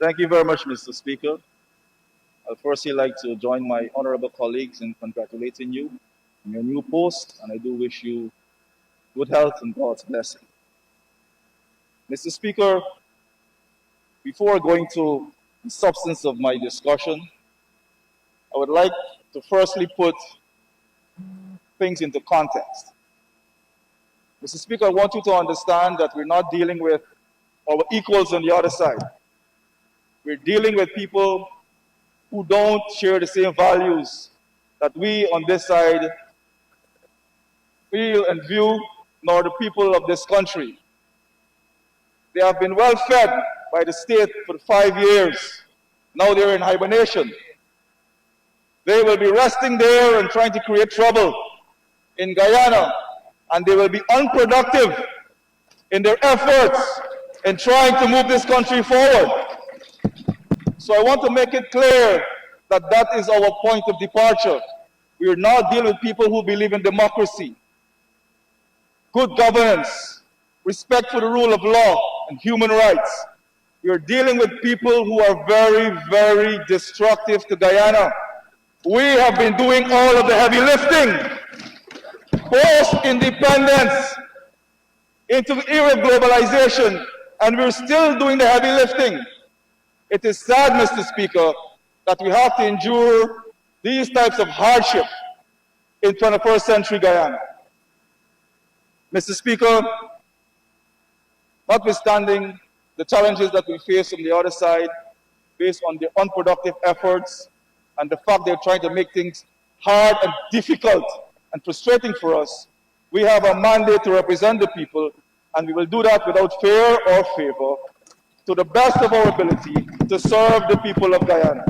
Thank you very much, Mr. Speaker. I'd firstly like to join my honorable colleagues in congratulating you on your new post, and I do wish you good health and God's blessing. Mr. Speaker, before going to the substance of my discussion, I would like to firstly put things into context. Mr. Speaker, I want you to understand that we're not dealing with our equals on the other side. We're dealing with people who don't share the same values that we on this side feel and view, nor the people of this country. They have been well fed by the state for 5 years. Now they're in hibernation. They will be resting there and trying to create trouble in Guyana, and they will be unproductive in their efforts in trying to move this country forward. So I want to make it clear that that is our point of departure. We are not dealing with people who believe in democracy, good governance, respect for the rule of law, and human rights. We are dealing with people who are very, very destructive to Guyana. We have been doing all of the heavy lifting, post-independence, into the era of globalization, and we're still doing the heavy lifting. It is sad, Mr. Speaker, that we have to endure these types of hardship in 21st century Guyana. Mr. Speaker, notwithstanding the challenges that we face from the other side, based on the unproductive efforts and the fact they're trying to make things hard and difficult and frustrating for us, we have a mandate to represent the people, and we will do that without fear or favor, to the best of our ability, to serve the people of Guyana.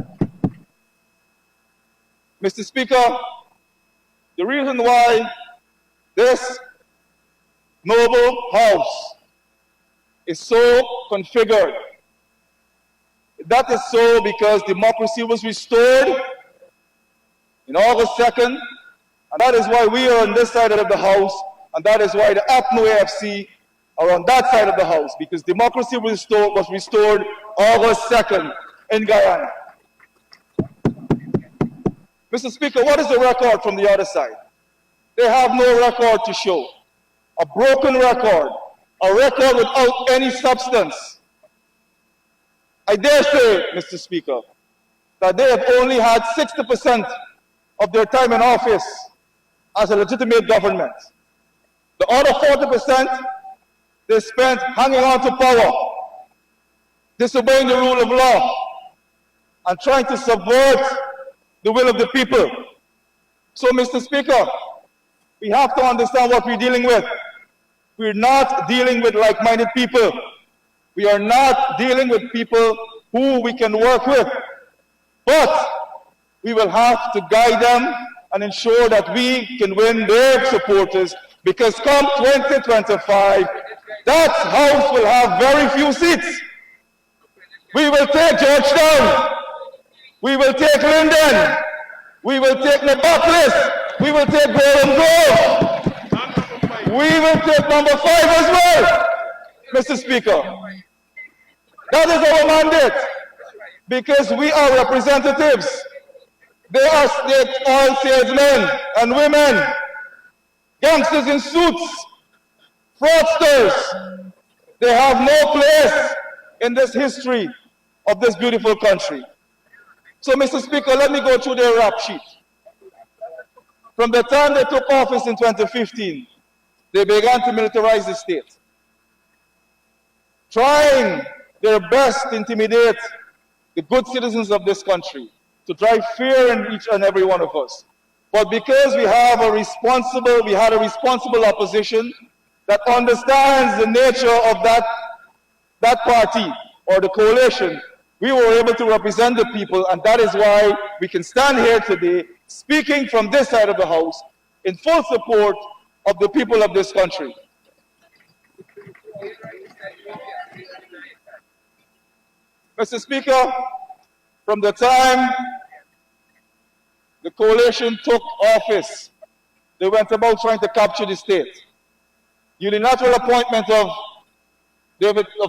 Mr. Speaker, the reason why this noble House is so configured, that is so because democracy was restored in August 2nd, and that is why we are on this side of the House, and that is why the APNU AFC are on that side of the House, because democracy was restored August 2nd in Guyana. Mr. Speaker, what is the record from the other side? They have no record to show. A broken record, a record without any substance. I dare say, Mr. Speaker, that they have only had 60% of their time in office as a legitimate government. The other 40%, they spent hanging on to power, disobeying the rule of law, and trying to subvert the will of the people. So, Mr. Speaker, we have to understand what we're dealing with. We're not dealing with like-minded people. We are not dealing with people who we can work with. But we will have to guide them and ensure that we can win their supporters, because come 2025, that House will have very few seats. We will take Georgetown. We will take Linden. We will take Nebacalis. We will take Golden Grove. We will take number 5 as well, Mr. Speaker. That is our mandate, because we are representatives. They are state oil salesmen and women, gangsters in suits, fraudsters. They have no place in this history of this beautiful country. So, Mr. Speaker, let me go through their rap sheet. From the time they took office in 2015, they began to militarize the state, trying their best to intimidate the good citizens of this country, to drive fear in each and every one of us. But because we had a responsible opposition that understands the nature of that party or the coalition, we were able to represent the people, and that is why we can stand here today speaking from this side of the House in full support of the people of this country. Mr. Speaker, from the time the coalition took office, they went about trying to capture the state. Unilateral appointment of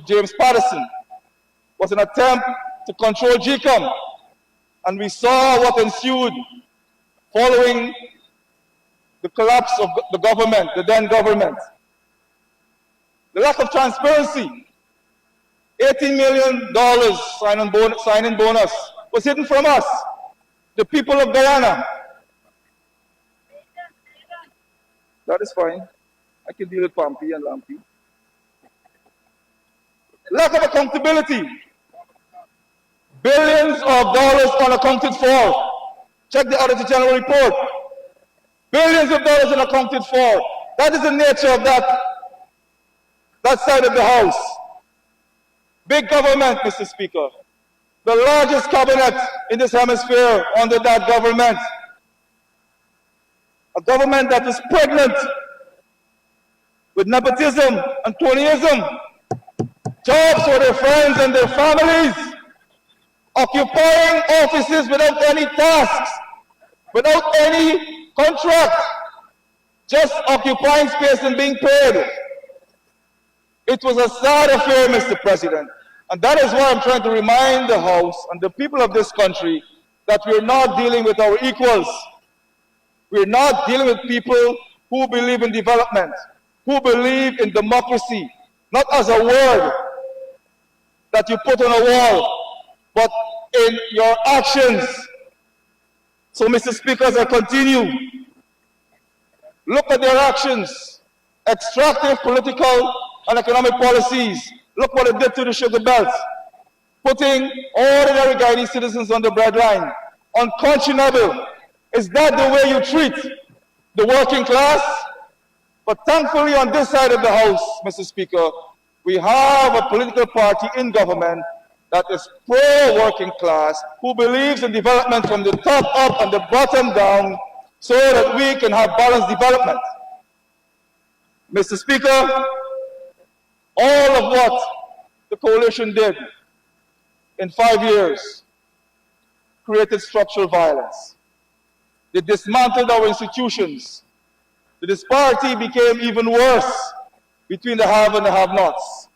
James Patterson was an attempt to control GCOM. And we saw what ensued following the collapse of the government, the then government. The lack of transparency. $18 million sign-in bonus was hidden from us, the people of Guyana. That is fine. I can deal with Pompey and Lampy. Lack of accountability. Billions of dollars unaccounted for. Check the Auditor General report. Billions of dollars unaccounted for. That is the nature of that side of the house. Big government, Mr. Speaker. The largest cabinet in this hemisphere under that government. A government that is pregnant with nepotism and cronyism. Jobs for their friends and their families. Occupying offices without any tasks, without any contract. Just occupying space and being paid. It was a sad affair, Mr. President. And that is why I'm trying to remind the House and the people of this country that we're not dealing with our equals. We're not dealing with people who believe in development, who believe in democracy, not as a word that you put on a wall, but in your actions. So, Mr. Speaker, as I continue, look at their actions, extractive political and economic policies. Look what it did to the sugar belt, putting ordinary Guyanese citizens on the breadline. Unconscionable. Is that the way you treat the working class? But thankfully on this side of the House, Mr. Speaker, we have a political party in government that is pro-working class, who believes in development from the top up and the bottom down, so that we can have balanced development. Mr. Speaker, all of what the coalition did in 5 years created structural violence. They dismantled our institutions. The disparity became even worse between the have and the have-nots.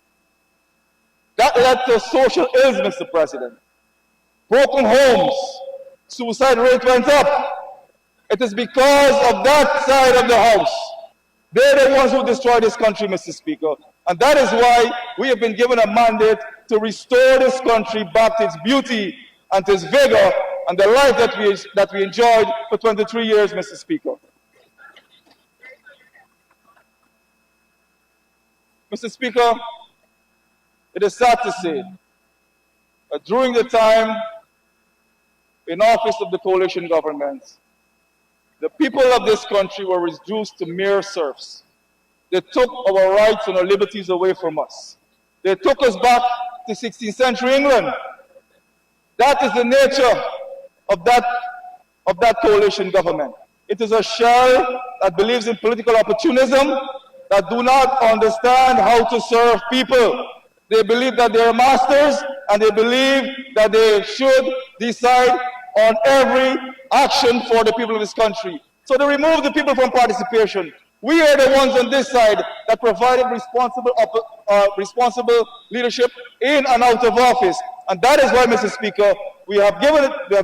That led to social ills, Mr. President. Broken homes, suicide rate went up. It is because of that side of the House. They're the ones who destroyed this country, Mr. Speaker. And that is why we have been given a mandate to restore this country back to its beauty and to its vigor and the life that we enjoyed for 23 years, Mr. Speaker. Mr. Speaker, it is sad to say that during the time in office of the coalition government, the people of this country were reduced to mere serfs. They took our rights and our liberties away from us. They took us back to 16th century England. That is the nature of that coalition government. It is a shell that believes in political opportunism, that do not understand how to serve people. They believe that they are masters, and they believe that they should decide on every action for the people of this country. So they remove the people from participation. We are the ones on this side that provided responsible leadership in and out of office. And that is why, Mr. Speaker, we have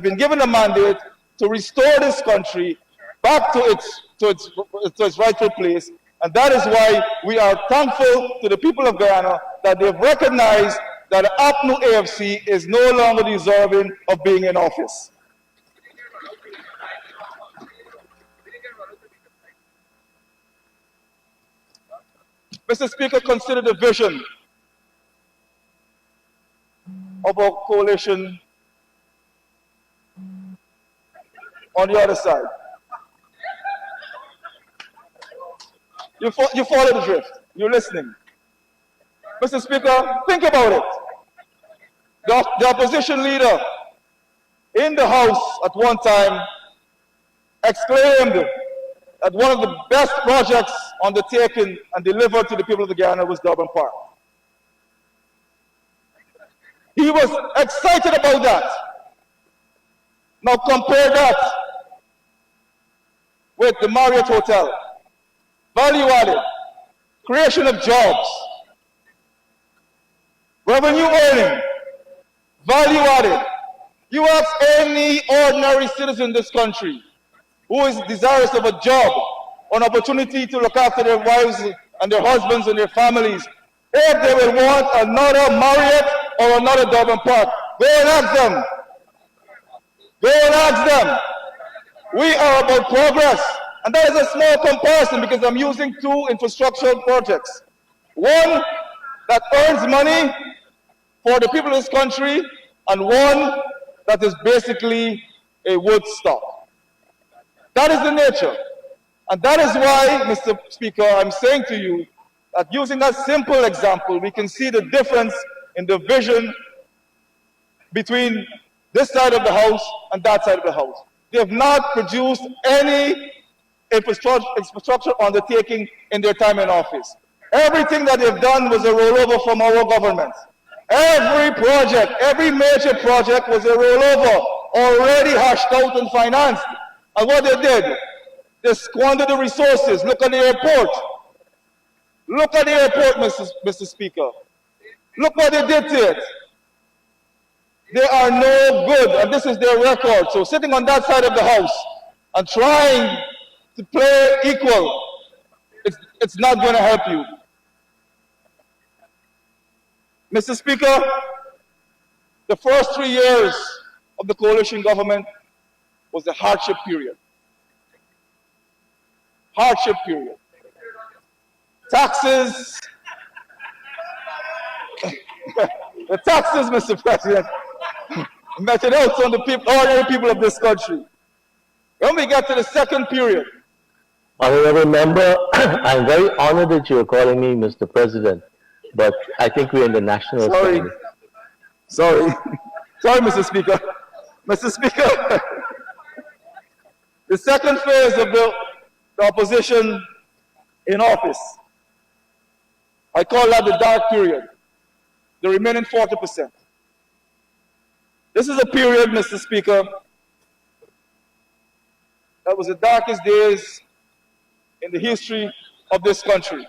been given a mandate to restore this country back to its rightful place. And that is why we are thankful to the people of Guyana that they've recognized that APNU AFC is no longer deserving of being in office. Mr. Speaker, consider the vision of our coalition on the other side. You follow the drift. You're listening. Mr. Speaker, think about it. The opposition leader in the House at one time exclaimed that one of the best projects undertaken and delivered to the people of the Guyana was Durban Park. He was excited about that. Now compare that with the Marriott Hotel. Value added, creation of jobs, revenue earning, Value added. You ask any ordinary citizen in this country who is desirous of a job, an opportunity to look after their wives and their husbands and their families, if they will want another Marriott or another Dublin Park. Go and ask them. Go and ask them. We are about progress. And that is a small comparison because I'm using two infrastructural projects. One that earns money for the people of this country, and one that is basically a Woodstock. That is the nature. And that is why, Mr. Speaker, I'm saying to you that using that simple example, we can see the difference in the vision between this side of the House and that side of the House. They have not produced any infrastructure undertaking in their time in office. Everything that they've done was a rollover from our government. Every project, every major project was a rollover, already hashed out and financed. And what they did, they squandered the resources. Look at the airport. Look at the airport, Mr. Speaker. Look what they did to it. They are no good, and this is their record. So sitting on that side of the House and trying to play equal, it's not going to help you. Mr. Speaker, the first 3 years of the coalition government was a hardship period. Hardship period. Taxes. The taxes, Mr. President, meted out on the ordinary people of this country. When we get to the second period. Honorable member, I'm very honored that you are calling me Mr. President, but I think we're in the national assembly. Sorry, Mr. Speaker. Mr. Speaker, the second phase of the opposition in office, I call that the dark period, the remaining 40%. This is a period, Mr. Speaker, that was the darkest days in the history of this country.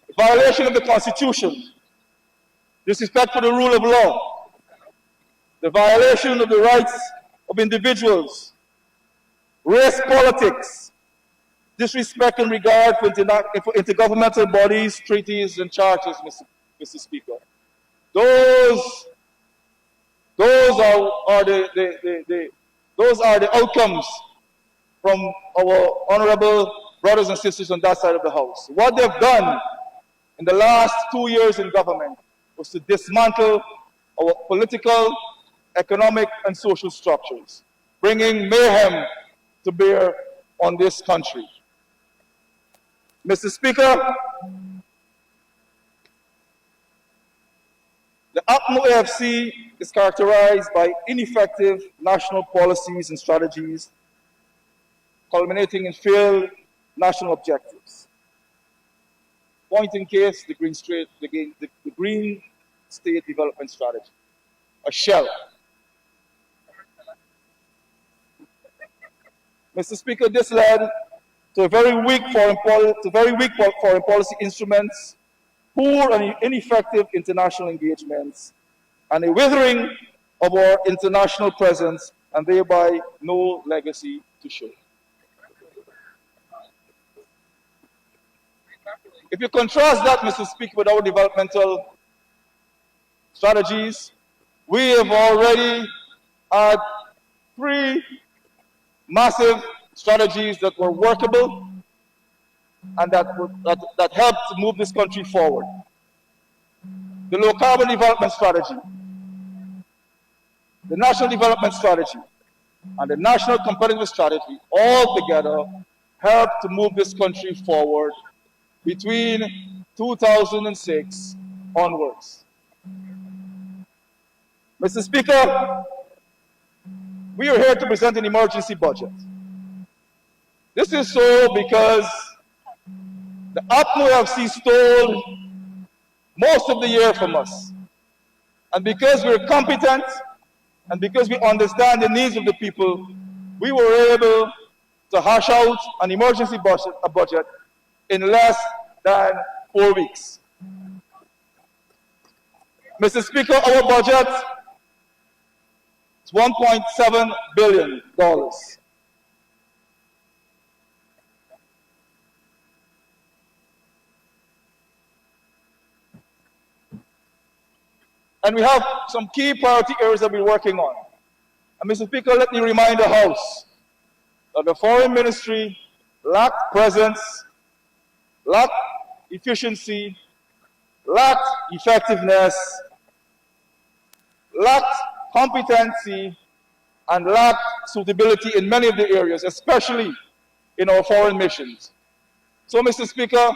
The violation of the Constitution, disrespect for the rule of law, the violation of the rights of individuals, race politics, disrespect and regard for intergovernmental bodies, treaties, and charters, Mr. Speaker. Those are the outcomes from our honorable brothers and sisters on that side of the House. What they've done in the last 2 years in government was to dismantle our political, economic, and social structures, bringing mayhem to bear on this country. Mr. Speaker, the APNO AFC is characterized by ineffective national policies and strategies, culminating in failed national objectives. Point in case, the Green State Development Strategy, a shell. Mr. Speaker, this led to very weak foreign policy instruments, poor and ineffective international engagements, and a withering of our international presence, and thereby no legacy to show. If you contrast that, Mr. Speaker, with our developmental strategies, we have already had 3 massive strategies that were workable and that helped to move this country forward. The low carbon development strategy, the national development strategy, and the national competitive strategy all together helped to move this country forward between 2006 onwards. Mr. Speaker, we are here to present an emergency budget. This is so because the APNO FC stole most of the year from us. And because we're competent and because we understand the needs of the people, we were able to hash out an emergency budget in less than 4 weeks. Mr. Speaker, our budget is $1.7 billion. And we have some key priority areas that we're working on. And Mr. Speaker, let me remind the House that the Foreign Ministry lacked presence, lacked efficiency, lacked effectiveness, lacked competency, and lacked suitability in many of the areas, especially in our foreign missions. So, Mr. Speaker,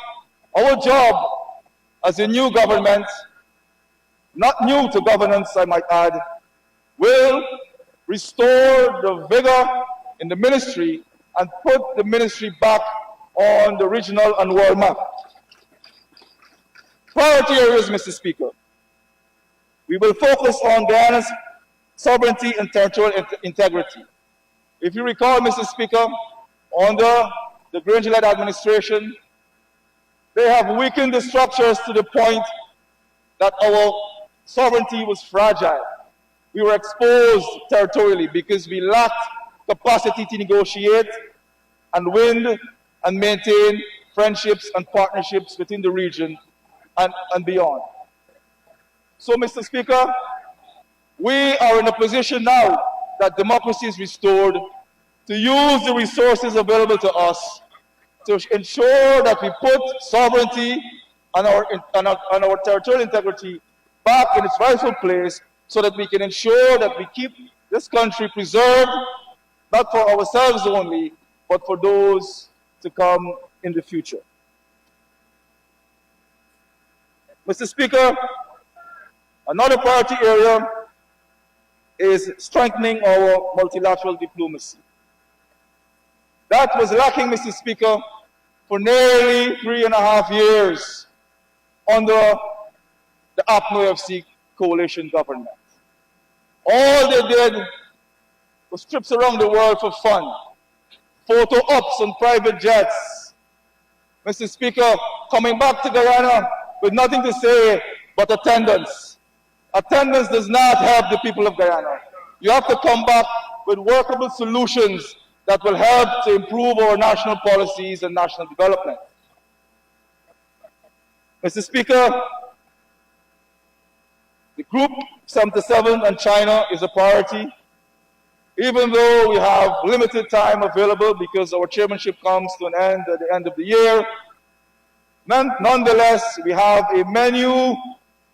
our job as a new government, not new to governance, I might add, will restore the vigor in the ministry and put the ministry back on the regional and world map. Priority areas, Mr. Speaker. We will focus on Guyana's sovereignty and territorial integrity. If you recall, Mr. Speaker, under the Granger-led administration, they have weakened the structures to the point that our sovereignty was fragile. We were exposed territorially because we lacked capacity to negotiate and win and maintain friendships and partnerships within the region and beyond. So, Mr. Speaker, we are in a position now that democracy is restored to use the resources available to us to ensure that we put sovereignty and our territorial integrity back in its rightful place so that we can ensure that we keep this country preserved, not for ourselves only, but for those to come in the future. Mr. Speaker, another priority area is strengthening our multilateral diplomacy. That was lacking, Mr. Speaker, for nearly 3.5 years under the APNO-FC coalition government. All they did was trips around the world for fun, photo ops on private jets. Mr. Speaker, coming back to Guyana with nothing to say but attendance. Attendance does not help the people of Guyana. You have to come back with workable solutions that will help to improve our national policies and national development. Mr. Speaker, the Group 77 and China is a priority, even though we have limited time available because our chairmanship comes to an end at the end of the year. Nonetheless, we have a menu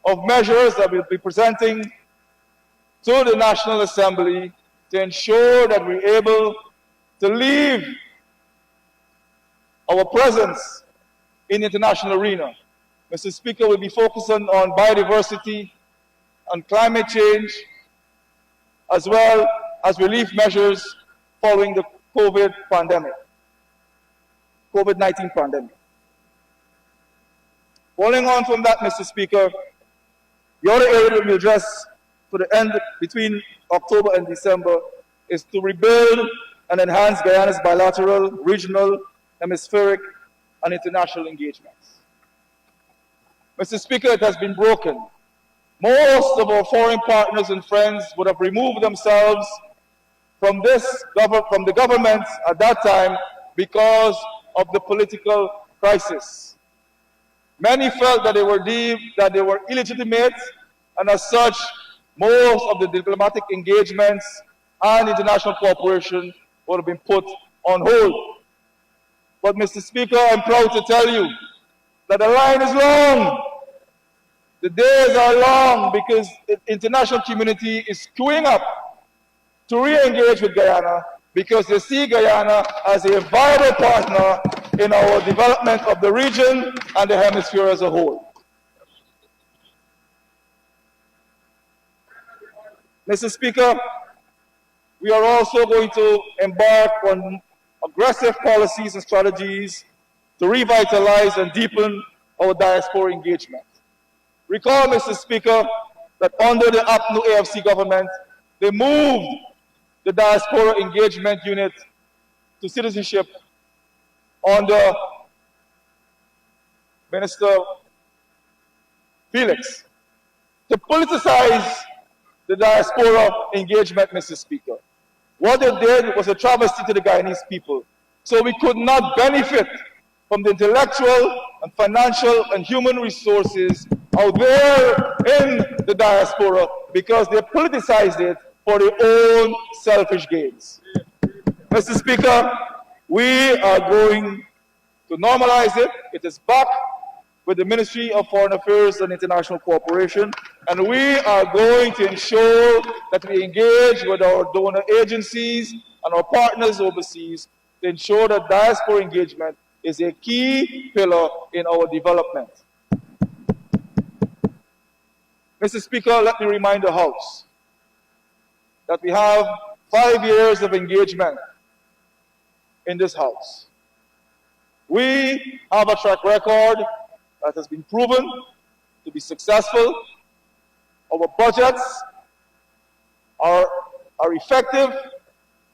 of measures that we'll be presenting to the National Assembly to ensure that we're able to leave our presence in the international arena. Mr. Speaker, we'll be focusing on biodiversity, on climate change, as well as relief measures following the COVID-19 pandemic. Following on from that, Mr. Speaker, the other area that we'll address for the end between October and December is to rebuild and enhance Guyana's bilateral, regional, hemispheric, and international engagements. Mr. Speaker, it has been broken. Most of our foreign partners and friends would have removed themselves from the government at that time because of the political crisis. Many felt that they were illegitimate, and as such, most of the diplomatic engagements and international cooperation would have been put on hold. But, Mr. Speaker, I'm proud to tell you that the line is long. The days are long because the international community is queuing up to re-engage with Guyana because they see Guyana as a vital partner in our development of the region and the hemisphere as a whole. Mr. Speaker, we are also going to embark on aggressive policies and strategies to revitalize and deepen our diaspora engagement. Recall, Mr. Speaker, that under the APNO-AFC government, they moved the Diaspora Engagement Unit to citizenship under Minister Felix to politicize the diaspora engagement, Mr. Speaker. What they did was a travesty to the Guyanese people. So we could not benefit from the intellectual and financial and human resources out there in the diaspora because they politicized it for their own selfish gains. Mr. Speaker, we are going to normalize it. It is back with the Ministry of Foreign Affairs and International Cooperation, and we are going to ensure that we engage with our donor agencies and our partners overseas to ensure that diaspora engagement is a key pillar in our development. Mr. Speaker, let me remind the House that we have 5 years of engagement in this House. We have a track record that has been proven to be successful. Our budgets are effective,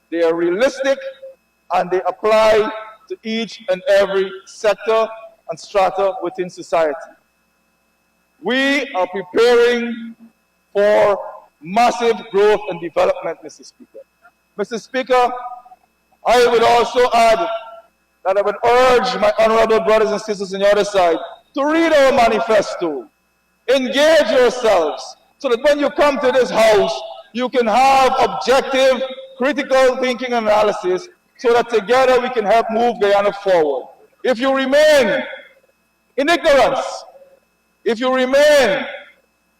they are realistic, and they apply to each and every sector and strata within society. We are preparing for massive growth and development, Mr. Speaker. Mr. Speaker, I would also add that I would urge my honorable brothers and sisters on the other side to read our manifesto. Engage yourselves so that when you come to this House, you can have objective, critical thinking and analysis so that together we can help move Guyana forward. If you remain in ignorance, if you remain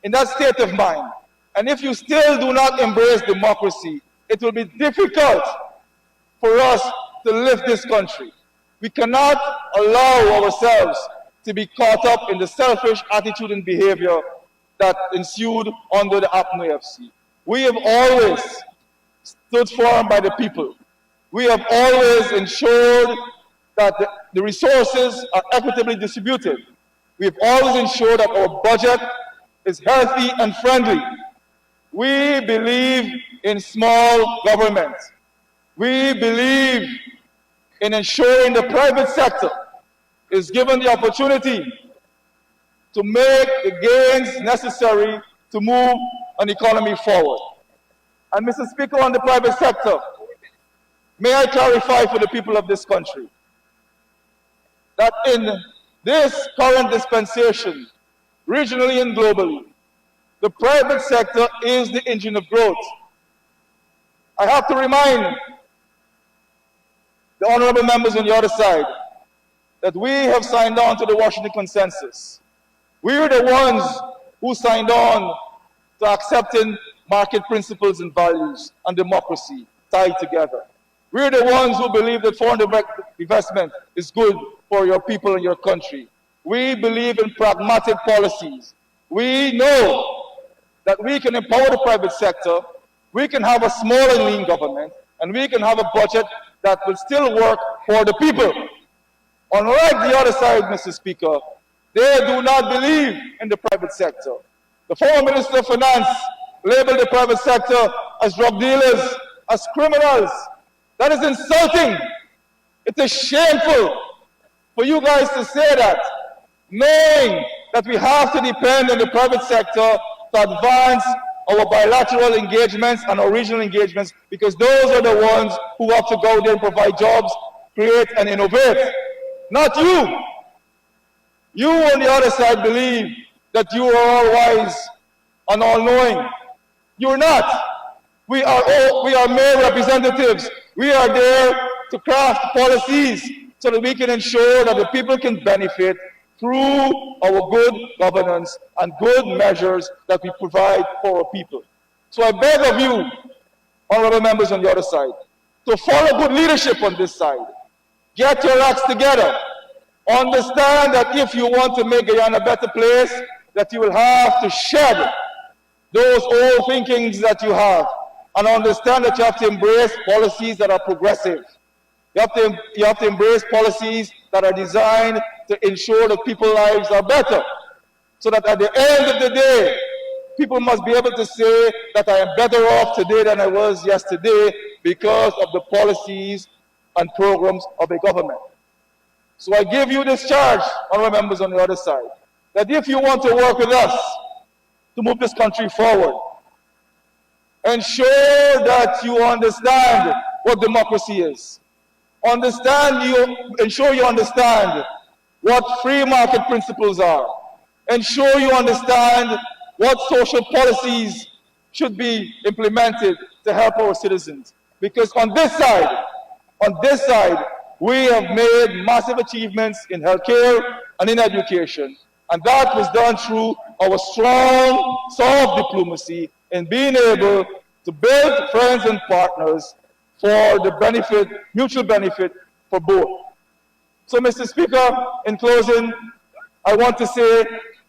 in that state of mind, and if you still do not embrace democracy, it will be difficult for us to lift this country. We cannot allow ourselves to be caught up in the selfish attitude and behavior that ensued under the APNO FC. We have always stood firm by the people. We have always ensured that the resources are equitably distributed. We have always ensured that our budget is healthy and friendly. We believe in small government. We believe in ensuring the private sector is given the opportunity to make the gains necessary to move an economy forward. And Mr. Speaker, on the private sector, may I clarify for the people of this country that in this current dispensation, regionally and globally, the private sector is the engine of growth. I have to remind the honorable members on the other side that we have signed on to the Washington Consensus. We are the ones who signed on to accepting market principles and values and democracy tied together. We're the ones who believe that foreign direct investment is good for your people and your country. We believe in pragmatic policies. We know that we can empower the private sector, we can have a small and lean government, and we can have a budget that will still work for the people. Unlike the other side, Mr. Speaker, they do not believe in the private sector. The former Minister of Finance labeled the private sector as drug dealers, as criminals. That is insulting. It is shameful for you guys to say that, knowing that we have to depend on the private sector to advance our bilateral engagements and our regional engagements, because those are the ones who have to go there and provide jobs, create and innovate. Not you. You on the other side believe that you are all wise and all knowing. You're not. We are mere representatives. We are there to craft policies so that we can ensure that the people can benefit through our good governance and good measures that we provide for our people. So I beg of you, honorable members on the other side, to follow good leadership on this side. Get your acts together. Understand that if you want to make Guyana a better place, that you will have to shed those old thinkings that you have, and understand that you have to embrace policies that are progressive. You have to embrace policies that are designed to ensure that people's lives are better, so that at the end of the day, people must be able to say that I am better off today than I was yesterday because of the policies and programs of a government. So I give you this charge, honorable members on the other side, that if you want to work with us, to move this country forward. Ensure that you understand what democracy is. Ensure you understand what free market principles are. Ensure you understand what social policies should be implemented to help our citizens. Because on this side, we have made massive achievements in healthcare and in education. And that was done through our strong, soft diplomacy in being able to build friends and partners for the benefit, mutual benefit for both. So, Mr. Speaker, in closing, I want to say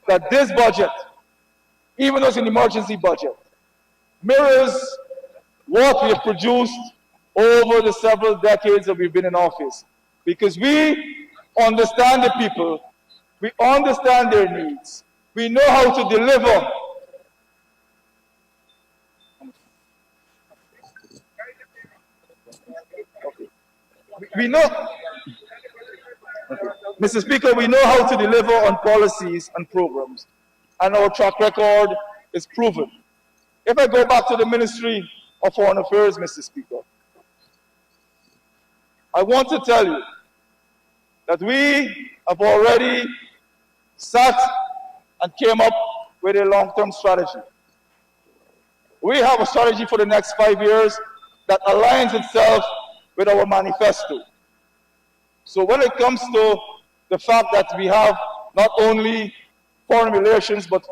that this budget, even though it's an emergency budget, mirrors what we have produced over the several decades that we've been in office. Because we understand the people, we understand their needs, we know how to deliver. We know, Mr. Speaker, we know how to deliver on policies and programs, and our track record is proven. If I go back to the Ministry of Foreign Affairs, Mr. Speaker, I want to tell you that we have already sat and came up with a long-term strategy. We have a strategy for the next 5 years that aligns itself with our manifesto. So when it comes to the fact that we have not only foreign relations but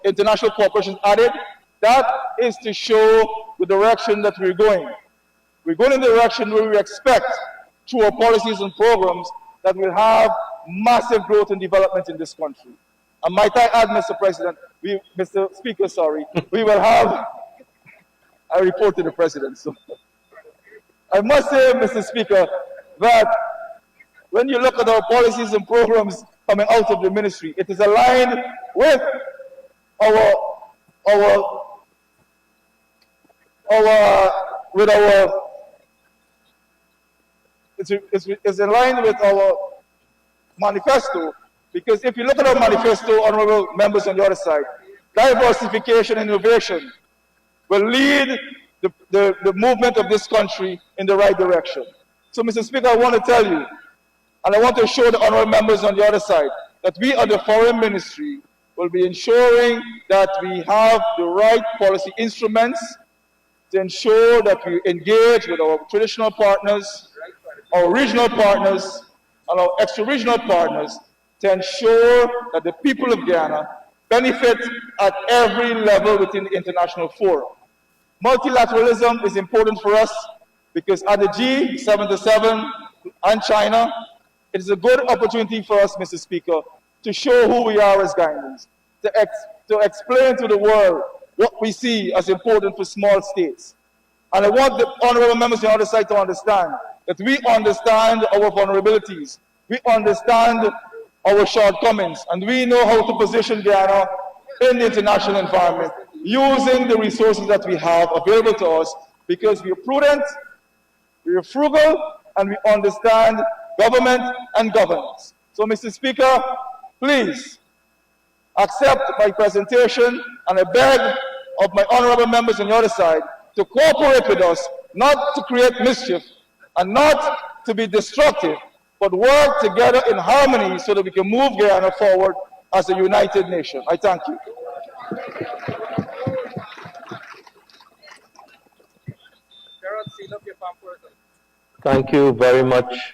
international cooperation added, that is to show the direction that we're going. We're going in the direction where we expect, through our policies and programs, that we'll have massive growth and development in this country. And might I add, Mr. Speaker, we will have, I report to the President, so. I must say, Mr. Speaker, that when you look at our policies and programs coming out of the ministry, it is aligned with it's in line with our manifesto, because if you look at our manifesto, honorable members on the other side, diversification and innovation will lead the movement of this country in the right direction. So, Mr. Speaker, I want to tell you, and I want to assure the honorable members on the other side, that we at the Foreign Ministry will be ensuring that we have the right policy instruments to ensure that we engage with our traditional partners, our regional partners, and our extra-regional partners to ensure that the people of Guyana benefit at every level within the international forum. Multilateralism is important for us because at the G77 and China, it is a good opportunity for us, Mr. Speaker, to show who we are as Guyanese, to explain to the world what we see as important for small states. And I want the honorable members on the other side to understand that we understand our vulnerabilities, we understand our shortcomings, and we know how to position Guyana in the international environment using the resources that we have available to us, because we are prudent, we are frugal, and we understand government and governance. So, Mr. Speaker, please accept my presentation, and I beg of my honorable members on the other side to cooperate with us, not to create mischief and not to be destructive, but work together in harmony so that we can move Guyana forward as a united nation. I thank you. Thank you very much,